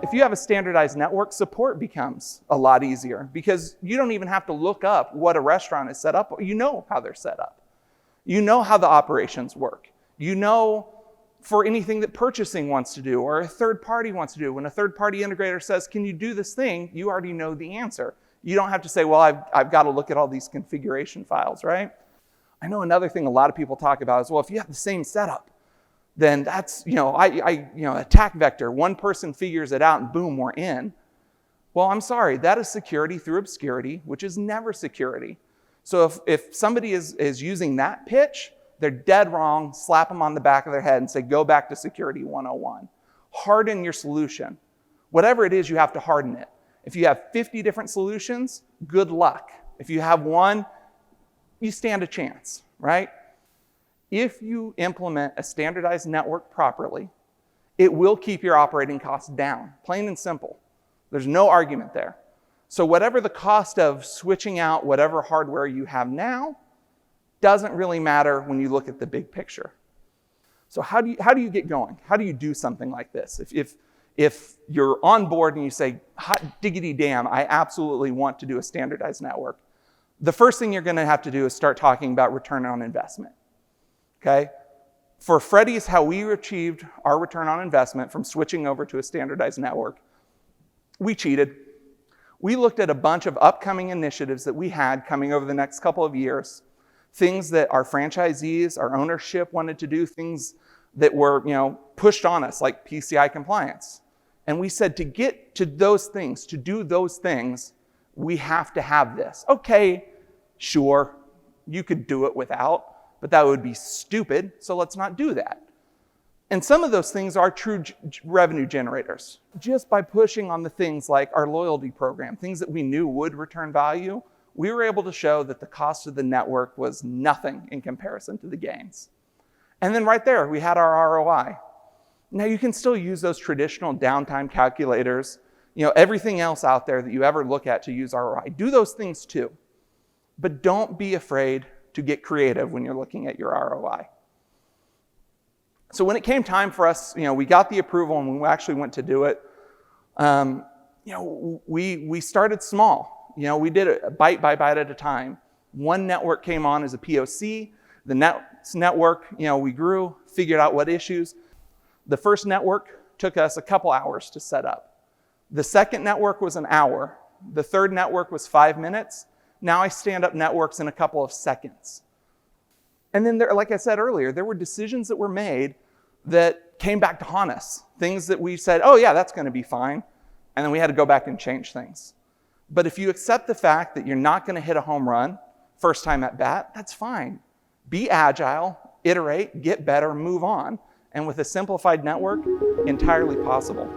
If you have a standardized network, support becomes a lot easier because you don't even have to look up what a restaurant is set up. You know how they're set up. You know how the operations work. You know for anything that purchasing wants to do or a third party wants to do. When a third party integrator says, can you do this thing? You already know the answer. You don't have to say, well, I've got to look at all these configuration files, right? I know another thing a lot of people talk about is, well, if you have the same setup, then that's, attack vector. One person figures it out and boom, we're in. Well, I'm sorry, that is security through obscurity, which is never security. So if somebody is using that pitch, they're dead wrong, slap them on the back of their head and say, go back to security 101. Harden your solution. Whatever it is, you have to harden it. If you have 50 different solutions, good luck. If you have one, you stand a chance, right? If you implement a standardized network properly, it will keep your operating costs down, plain and simple. There's no argument there. So whatever the cost of switching out whatever hardware you have now doesn't really matter when you look at the big picture. So how do you get going? How do you do something like this? If you're on board and you say, hot diggity damn, I absolutely want to do a standardized network, the first thing you're going to have to do is start talking about return on investment. Okay? For Freddy's, how we achieved our return on investment from switching over to a standardized network, we cheated. We looked at a bunch of upcoming initiatives that we had coming over the next couple of years, things that our franchisees, our ownership wanted to do, things that were, pushed on us, like PCI compliance. And we said to get to those things, to do those things, we have to have this. Okay, sure, you could do it without, but that would be stupid, so let's not do that. And some of those things are true revenue generators. Just by pushing on the things like our loyalty program, things that we knew would return value, we were able to show that the cost of the network was nothing in comparison to the gains. And then right there, we had our ROI. Now you can still use those traditional downtime calculators, everything else out there that you ever look at to use ROI. Do those things too. But don't be afraid to get creative when you're looking at your ROI. So when it came time for us, we got the approval and we actually went to do it. We started small. We did it bite by bite at a time. One network came on as a POC. The next network, we grew, figured out what issues. The first network took us a couple hours to set up. The second network was an hour. The third network was 5 minutes. Now I stand up networks in a couple of seconds. And then there, like I said earlier, there were decisions that were made that came back to haunt us. Things that we said, oh yeah, that's going to be fine. And then we had to go back and change things. But if you accept the fact that you're not going to hit a home run first time at bat, that's fine. Be agile, iterate, get better, move on. And with a simplified network, entirely possible.